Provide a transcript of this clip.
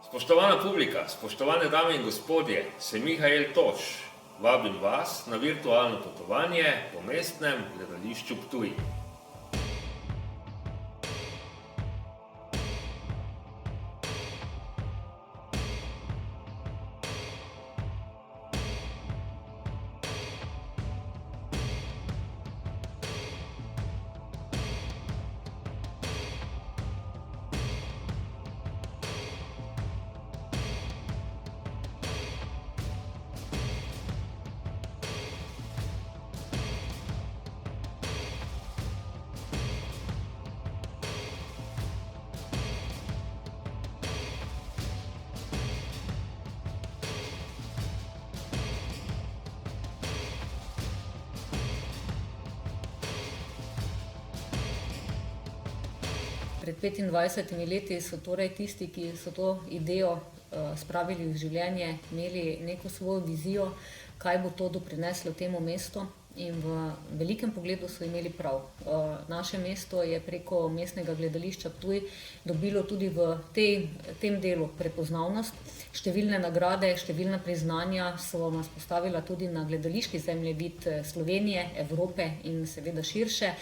Spoštovana publika, spoštovane dame in gospodje, sem Mihael Toš. Vabim vas na virtualno potovanje po mestnem gledališču Ptuj. Pred 25 leti so torej tisti, ki so to idejo spravili v življenje, imeli neko svojo vizijo, kaj bo to doprineslo temu mestu, in v velikem pogledu so imeli prav. Naše mesto je preko mestnega gledališča Ptuj dobilo tudi v tem delu prepoznavnost. Številne nagrade, številna priznanja so nas postavila tudi na gledališki zemljevid Slovenije, Evrope in seveda širše.